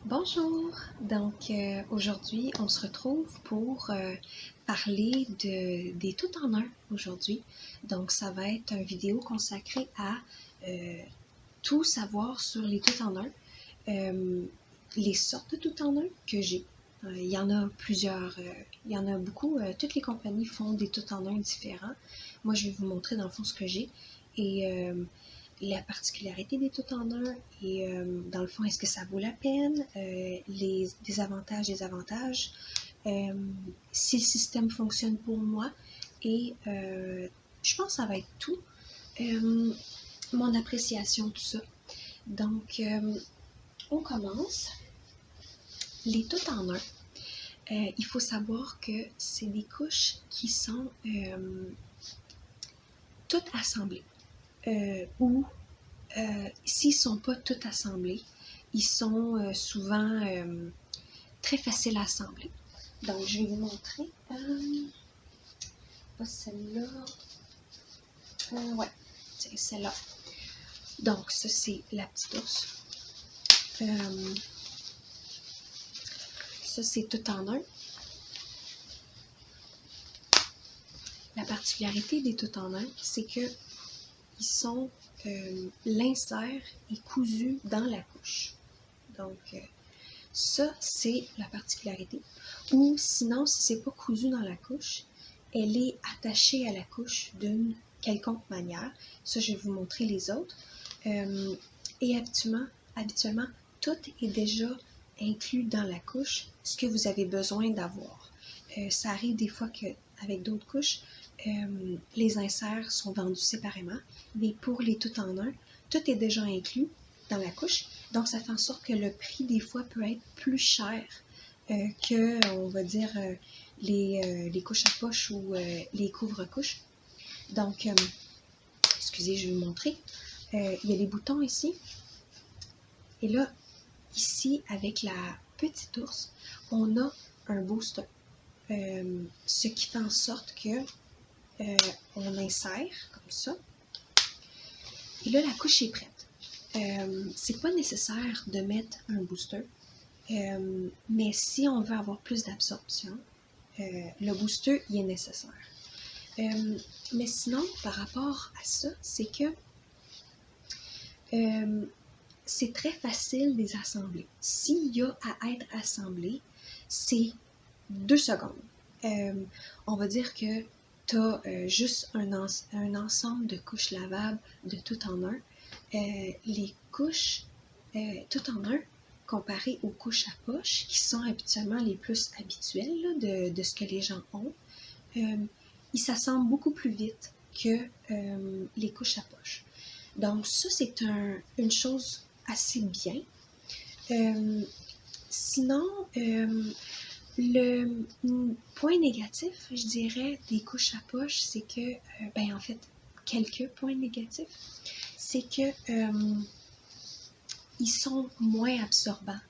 Bonjour! Aujourd'hui, on se retrouve pour parler des tout en un aujourd'hui. Donc, ça va être une vidéo consacrée à euh, tout savoir sur les tout en un, les sortes de tout en un que j'ai. Il y en a plusieurs, il y en a beaucoup. Toutes les compagnies font des tout en un différents. Moi, je vais vous montrer dans le fond ce que j'ai. Et la particularité des tout en un et dans le fond, est-ce que ça vaut la peine, les désavantages, les avantages, si le système fonctionne pour moi et je pense que ça va être tout, euh, mon appréciation, tout ça. Donc, on commence. Les tout en un, il faut savoir que c'est des couches qui sont toutes assemblées ou s'ils ne sont pas tous assemblés, ils sont souvent très faciles à assembler. Donc, je vais vous montrer. Pas celle-là. Ouais, c'est celle-là. Donc, ça, c'est la petite ours. Ça, c'est tout en un. La particularité des tout en un, c'est que ils sont l'insert est cousu dans la couche. Donc, ça, c'est la particularité. Ou sinon, si c'est pas cousu dans la couche, elle est attachée à la couche d'une quelconque manière. Ça, je vais vous montrer les autres. Et habituellement, tout est déjà inclus dans la couche, ce que vous avez besoin d'avoir. Ça arrive des fois qu'avec d'autres couches, les inserts sont vendus séparément, mais pour les tout en un, tout est déjà inclus dans la couche. Donc, ça fait en sorte que le prix, des fois, peut être plus cher que, on va dire, les couches à poche ou les couvre-couches. Donc, excusez, je vais vous montrer. Il y a les boutons ici. Et là, ici, avec la petite ours, on a un booster. Ce qui fait en sorte que on insère comme ça. Et là, la couche est prête. C'est pas nécessaire de mettre un booster, mais si on veut avoir plus d'absorption, le booster il est nécessaire. Mais sinon, par rapport à ça, c'est que c'est très facile de les assembler. S'il y a à être assemblé, c'est 2 secondes. On va dire que tu as juste un ensemble de couches lavables de tout en un. Les couches tout en un, comparées aux couches à poche, qui sont habituellement les plus habituelles là, de ce que les gens ont, ils s'assemblent beaucoup plus vite que les couches à poche. Donc ça, c'est une chose assez bien. Sinon, le point négatif, je dirais, des couches à poche, c'est que, en fait, quelques points négatifs, c'est que ils sont moins absorbants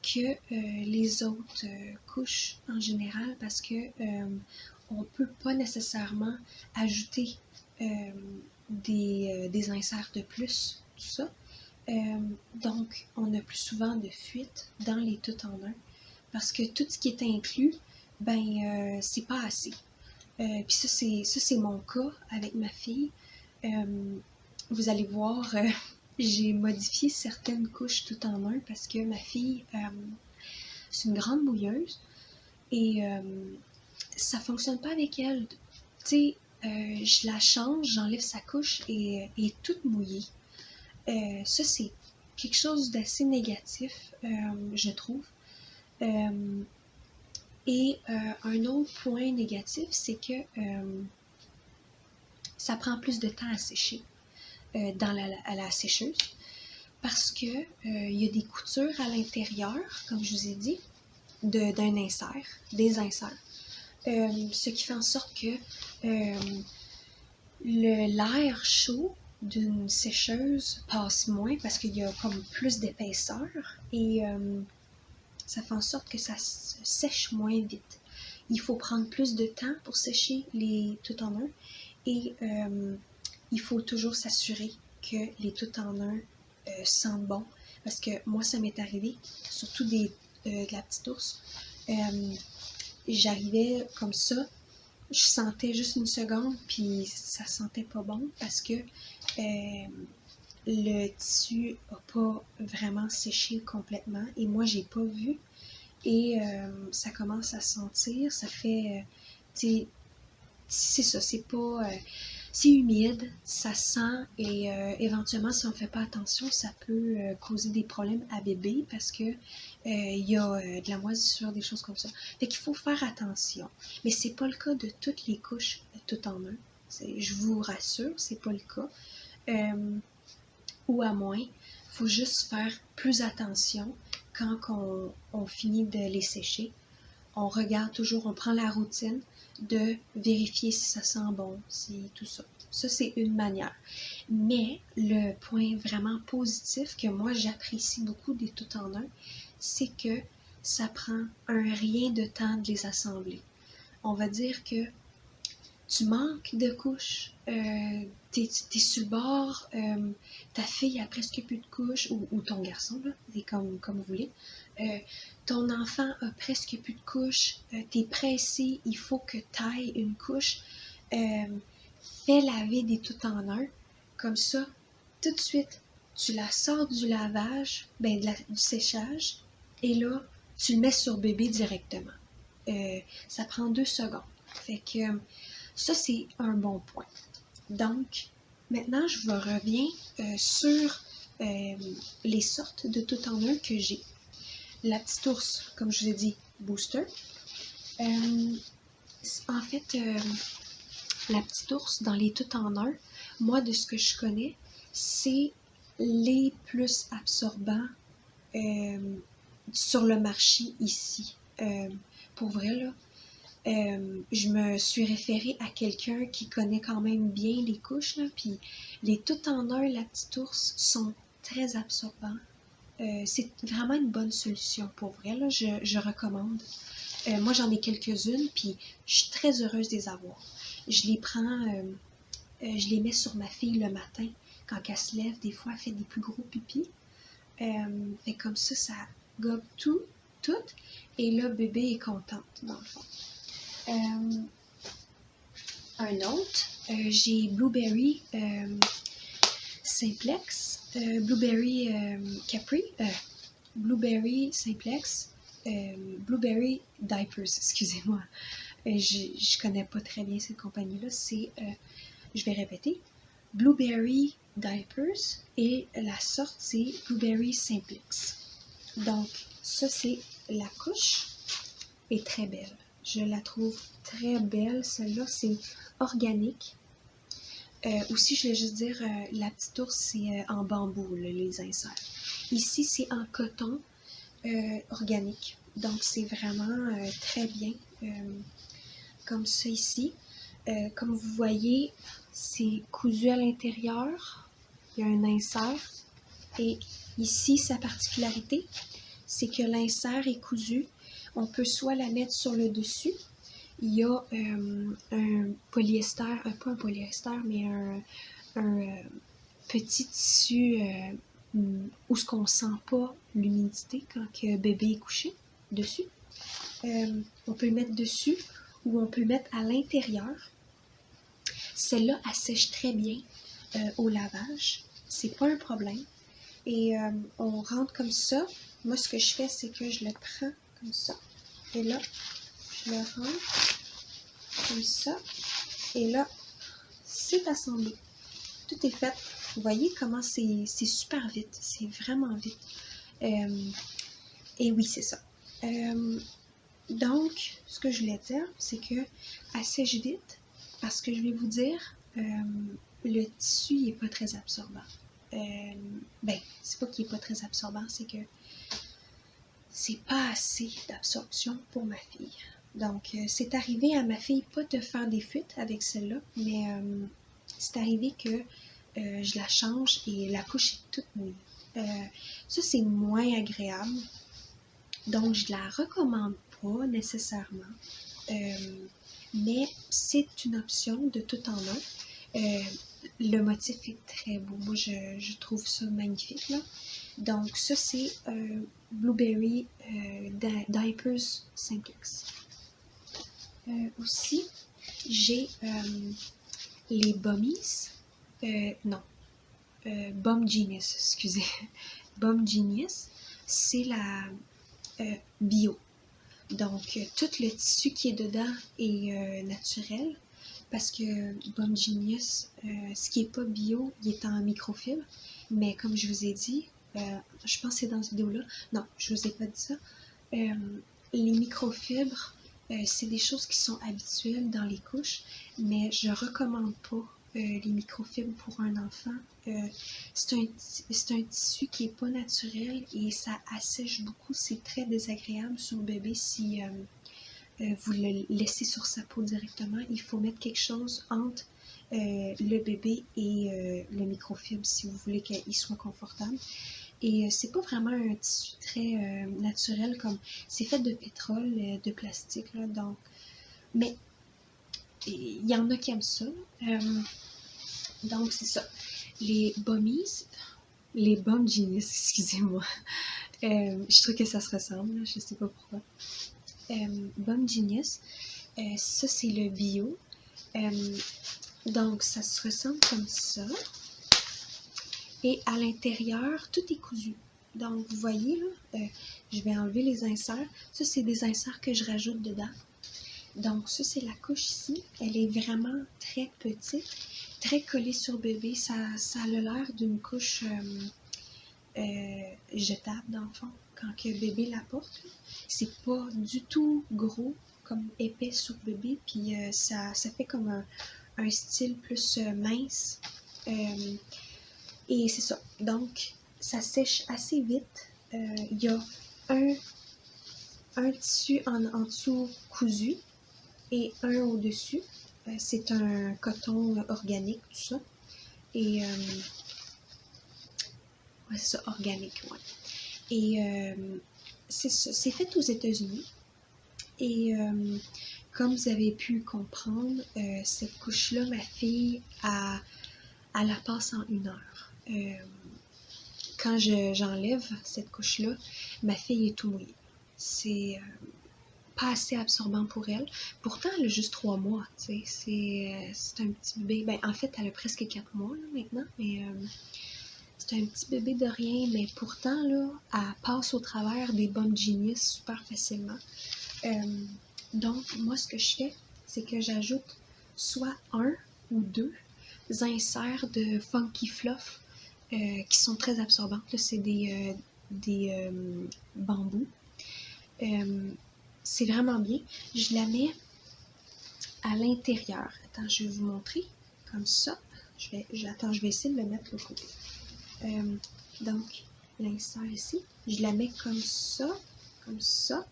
que les autres couches en général parce que on peut pas nécessairement ajouter des inserts de plus, tout ça. Donc, on a plus souvent de fuites dans les tout en un parce que tout ce qui est inclus, c'est pas assez. Puis ça, c'est mon cas avec ma fille. Vous allez voir, j'ai modifié certaines couches tout en un parce que ma fille, c'est une grande mouilleuse et ça fonctionne pas avec elle. Tu sais, je la change, j'enlève sa couche et elle est toute mouillée. Ça, c'est quelque chose d'assez négatif, je trouve. Et un autre point négatif, c'est que ça prend plus de temps à sécher à la sécheuse parce que il y a des coutures à l'intérieur, comme je vous ai dit, d'un insert, des inserts. Ce qui fait en sorte que l'air chaud d'une sécheuse passe moins parce qu'il y a comme plus d'épaisseur et ça fait en sorte que ça se sèche moins vite. Il faut prendre plus de temps pour sécher les tout en un et il faut toujours s'assurer que les tout en un sentent bon parce que moi, ça m'est arrivé, surtout de la petite ours. J'arrivais comme ça, je sentais juste une seconde, puis ça sentait pas bon parce que le tissu n'a pas vraiment séché complètement et moi, j'ai pas vu. Et ça commence à sentir, ça fait, c'est ça, c'est pas, c'est humide, ça sent et éventuellement, si on ne fait pas attention, ça peut causer des problèmes à bébé parce que il y a de la moisissure, des choses comme ça. Fait qu'il faut faire attention. Mais c'est pas le cas de toutes les couches tout en un. Je vous rassure, c'est pas le cas. Ou à moins, il faut juste faire plus attention quand on finit de les sécher. On regarde toujours, on prend la routine de vérifier si ça sent bon, si tout ça. Ça, c'est une manière. Mais le point vraiment positif que moi, j'apprécie beaucoup des tout en un, c'est que ça prend un rien de temps de les assembler. On va dire que tu manques de couches, t'es sur le bord, ta fille a presque plus de couches, ou ton garçon, là, c'est comme vous voulez. Ton enfant a presque plus de couches, t'es pressé, il faut que t'ailles une couche. Fais laver des tout en un, comme ça, tout de suite, tu la sors du lavage, du séchage, et là, tu le mets sur bébé directement. Ça prend 2 secondes. Fait que ça, c'est un bon point. Donc, maintenant, je reviens sur les sortes de tout en un que j'ai. La petite ours, comme je vous ai dit, booster. En fait, la petite ours, dans les tout en un, moi, de ce que je connais, c'est les plus absorbants sur le marché ici. Pour vrai, là, je me suis référée à quelqu'un qui connaît quand même bien les couches, là, puis les tout en un, la petite ours, sont très absorbants. C'est vraiment une bonne solution pour vrai, là, je recommande. Moi, j'en ai quelques-unes, puis je suis très heureuse de les avoir. Je les prends, je les mets sur ma fille le matin, quand elle se lève, des fois, elle fait des plus gros pipis. Fait comme ça gobe tout, et là, bébé est contente, dans le fond. Un autre, j'ai Blueberry Simplex, Blueberry Capri, Blueberry Simplex, Blueberry Diapers, excusez-moi. Je connais pas très bien cette compagnie-là. C'est, je vais répéter, Blueberry Diapers et la sorte, c'est Blueberry Simplex. Donc, ça, c'est la couche est très belle. Je la trouve très belle. Celle-là, c'est organique. Aussi, je voulais juste dire, la petite ours, c'est en bambou, là, les inserts. Ici, c'est en coton organique. Donc, c'est vraiment très bien. Comme ça ici. Comme vous voyez, c'est cousu à l'intérieur. Il y a un insert. Et ici, sa particularité, c'est que l'insert est cousu. On peut soit la mettre sur le dessus. Il y a un polyester, pas un polyester, mais un petit tissu où ce qu'on sent pas l'humidité quand que bébé est couché dessus. On peut le mettre dessus ou on peut le mettre à l'intérieur. Celle-là, elle sèche très bien au lavage. C'est pas un problème. Et on rentre comme ça. Moi, ce que je fais, c'est que je le prends comme ça. Et là, je le rentre comme ça. Et là, c'est assemblé. Tout est fait. Vous voyez comment c'est super vite. C'est vraiment vite. Et oui, c'est ça. Donc, ce que je voulais dire, c'est que elle sèche vite. Parce que je vais vous dire, le tissu n'est pas très absorbant. C'est pas qu'il n'est pas très absorbant, c'est que c'est pas assez d'absorption pour ma fille. Donc, c'est arrivé à ma fille pas de faire des fuites avec celle-là, mais c'est arrivé que je la change et la couche est toute mouillée. Ça, c'est moins agréable. Donc, je la recommande pas nécessairement. Mais c'est une option de tout en un. Le motif est très beau. Moi, je trouve ça magnifique, là. Donc, ça, c'est Blueberry Diapers Simplex. Aussi, j'ai les Bummies. Non, Bum Genius, excusez. Bum Genius, c'est la bio. Donc, tout le tissu qui est dedans est naturel parce que Bum Genius, ce qui n'est pas bio, il est en microfibre. Mais comme je vous ai dit, je pense que c'est dans cette vidéo-là. Non, je vous ai pas dit ça. Les microfibres, c'est des choses qui sont habituelles dans les couches, mais je recommande pas les microfibres pour un enfant. C'est un tissu qui n'est pas naturel et ça assèche beaucoup. C'est très désagréable sur le bébé si vous le laissez sur sa peau directement. Il faut mettre quelque chose entre le bébé et le microfibre si vous voulez qu'il soit confortable. Et c'est pas vraiment un tissu très naturel, comme c'est fait de pétrole, de plastique, là, donc. Mais il y en a qui aiment ça. Donc c'est ça. Les Bummies, les Bum Genius, excusez-moi. Je trouve que ça se ressemble, là, je sais pas pourquoi. Bum Genius, ça c'est le bio. Donc ça se ressemble comme ça. Et à l'intérieur, tout est cousu. Donc, vous voyez, là, je vais enlever les inserts. Ça, c'est des inserts que je rajoute dedans. Donc, ça, c'est la couche ici. Elle est vraiment très petite, très collée sur bébé. Ça a l'air d'une couche jetable, dans le fond, quand que bébé la porte. C'est pas du tout gros, comme épais sur bébé. Puis, ça fait comme un style plus mince. Et c'est ça. Donc, ça sèche assez vite. Il y a un tissu en dessous cousu et un au-dessus. C'est un coton organique, tout ça. Et ouais, c'est ça, organique, ouais. Et c'est ça. C'est fait aux États-Unis. Et comme vous avez pu comprendre, cette couche-là, ma fille, elle la passe en 1 heure. Quand j'enlève cette couche-là, ma fille est tout mouillée. C'est pas assez absorbant pour elle. Pourtant, elle a juste 3 mois, tu sais. C'est un petit bébé. Ben, en fait, elle a presque 4 mois là, maintenant, mais c'est un petit bébé de rien. Mais pourtant, là, elle passe au travers des Bum Genius super facilement. Donc, moi, ce que je fais, c'est que j'ajoute soit 1 ou 2 inserts de Funky Fluff qui sont très absorbantes. Là, c'est des bambous. C'est vraiment bien. Je la mets à l'intérieur. Attends, je vais vous montrer. Comme ça. Je vais essayer de le mettre de l'autre côté. Donc, l'insert ici. Je la mets comme ça. Comme ça.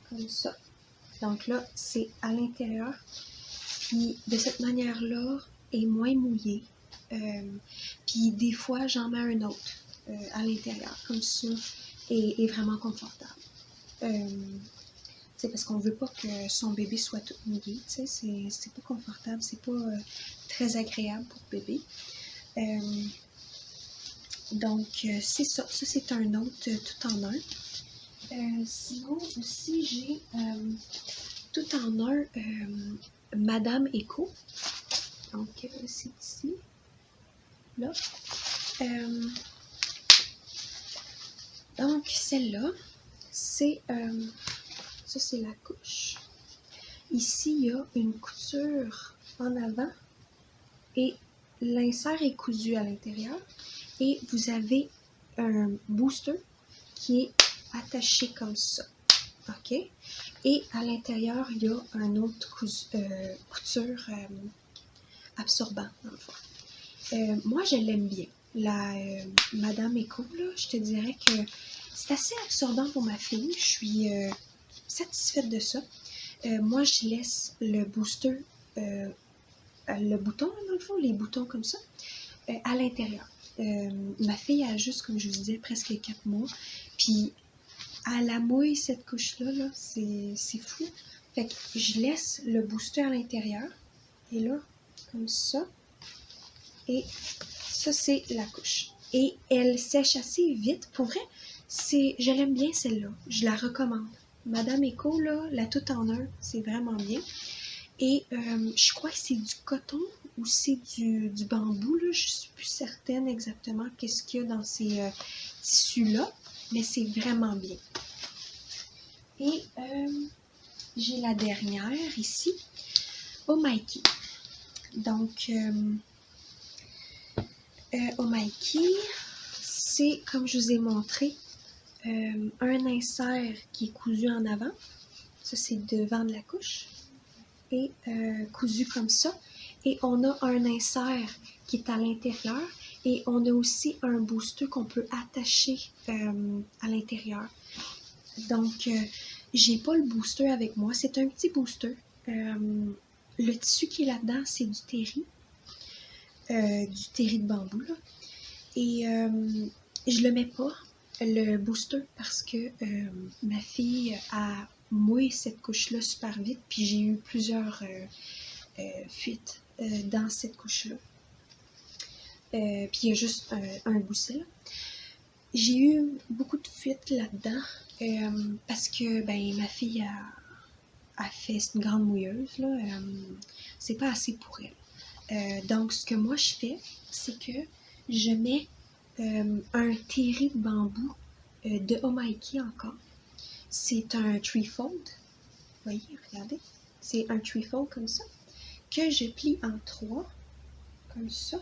Comme ça. Donc là, c'est à l'intérieur. Puis, de cette manière-là, elle est moins mouillée. Puis des fois, j'en mets un autre à l'intérieur, comme ça, et vraiment confortable. Parce qu'on veut pas que son bébé soit tout mouillé, c'est pas confortable, c'est pas très agréable pour bébé. Donc, c'est ça. Ça, c'est un autre tout en un. Sinon, aussi, j'ai tout en un Madame Eco. Donc, c'est ici. Là. Donc, celle-là, c'est ça, c'est la couche. Ici, il y a une couture en avant et l'insert est cousu à l'intérieur. Et vous avez un booster qui est attaché comme ça. OK? Et à l'intérieur, il y a un autre couture absorbant, dans le fond. Moi, je l'aime bien. La Madame Eco, là, je te dirais que c'est assez absorbant pour ma fille. Je suis satisfaite de ça. Moi, je laisse le booster, le bouton, dans le fond, les boutons comme ça, à l'intérieur. Ma fille a juste, comme je vous disais, presque 4 mois. Puis, elle la mouille, cette couche-là, là, c'est fou. Fait que je laisse le booster à l'intérieur. Et là, comme ça. Et ça, c'est la couche. et elle sèche assez vite. Pour vrai, je l'aime bien celle-là. Je la recommande. Madame Eco, là, la toute en un, c'est vraiment bien. Et je crois que c'est du coton ou c'est du bambou, là. Je suis plus certaine exactement qu'est-ce qu'il y a dans ces tissus-là, mais c'est vraiment bien. Et j'ai la dernière ici, Omaiki. Donc, Omaiki, c'est, comme je vous ai montré, un insert qui est cousu en avant. Ça, c'est devant de la couche. Et cousu comme ça. Et on a un insert qui est à l'intérieur. Et on a aussi un booster qu'on peut attacher à l'intérieur. Donc, j'ai pas le booster avec moi. C'est un petit booster. Le tissu qui est là-dedans, c'est du terry. Du terry de bambou, là. Et je le mets pas, le booster, parce que ma fille a mouillé cette couche-là super vite, puis j'ai eu plusieurs fuites dans cette couche-là. Puis il y a juste un gousset, là. J'ai eu beaucoup de fuites là-dedans, parce que ma fille a fait une grande mouilleuse, là. C'est pas assez pour elle. Donc, ce que moi je fais, c'est que je mets un terry de bambou de Omaiki encore. C'est un threefold. Vous voyez, regardez. C'est un threefold comme ça, que je plie en 3, comme ça,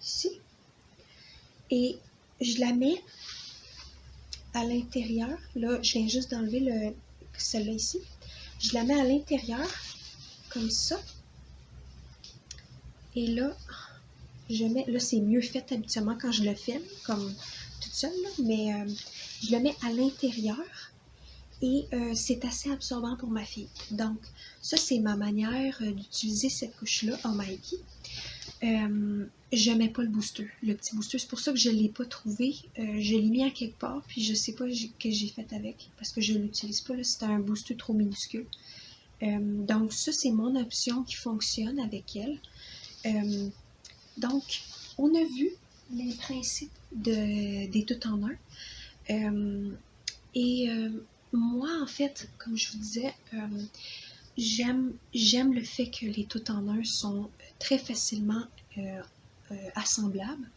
ici. Et je la mets à l'intérieur. Là, je viens juste d'enlever celle-là ici. Je la mets à l'intérieur, comme ça. Et là, je mets, là c'est mieux fait habituellement quand je le filme, comme toute seule, là, mais je le mets à l'intérieur et c'est assez absorbant pour ma fille. Donc, ça c'est ma manière d'utiliser cette couche-là en Omaiki. Je mets pas le booster, le petit booster, c'est pour ça que je l'ai pas trouvé. Je l'ai mis à quelque part, puis je sais pas ce que j'ai fait avec, parce que je l'utilise pas, là, c'était un booster trop minuscule. Donc ça c'est mon option qui fonctionne avec elle. Donc, on a vu les principes des tout en un. Moi, en fait, comme je vous disais, j'aime le fait que les tout en un sont très facilement assemblables.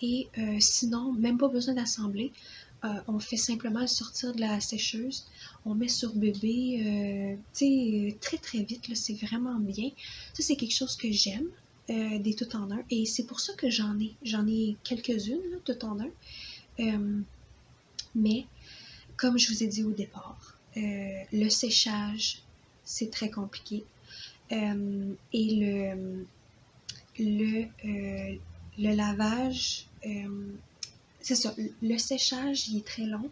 Et sinon, même pas besoin d'assembler. On fait simplement le sortir de la sécheuse. On met sur bébé, très très vite, là, c'est vraiment bien. Ça, c'est quelque chose que j'aime. Des tout en un, et c'est pour ça que j'en ai quelques-unes là, tout en un, mais comme je vous ai dit au départ, le séchage c'est très compliqué, et le lavage, c'est ça, le séchage il est très long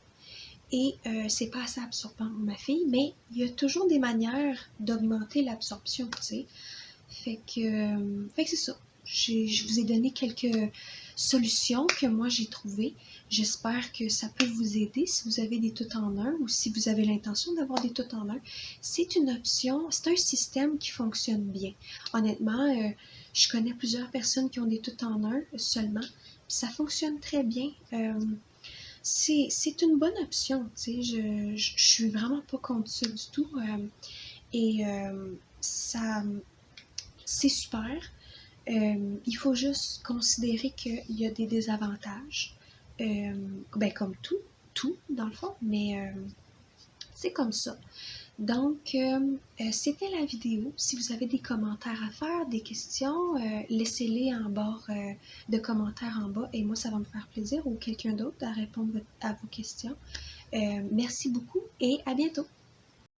et c'est pas assez absorbant pour ma fille, mais il y a toujours des manières d'augmenter l'absorption, tu sais. Fait que c'est ça. Je vous ai donné quelques solutions que moi j'ai trouvées. J'espère que ça peut vous aider si vous avez des tout en un ou si vous avez l'intention d'avoir des tout en un. C'est une option, c'est un système qui fonctionne bien. Honnêtement, je connais plusieurs personnes qui ont des tout en un seulement. Puis ça fonctionne très bien. C'est une bonne option, tu sais. Je suis vraiment pas contre ça du tout. Et ça... C'est super. Il faut juste considérer qu'il y a des désavantages. Comme tout dans le fond, mais c'est comme ça. Donc, c'était la vidéo. Si vous avez des commentaires à faire, des questions, laissez-les en barre de commentaires en bas et moi, ça va me faire plaisir ou quelqu'un d'autre à répondre à vos questions. Merci beaucoup et à bientôt!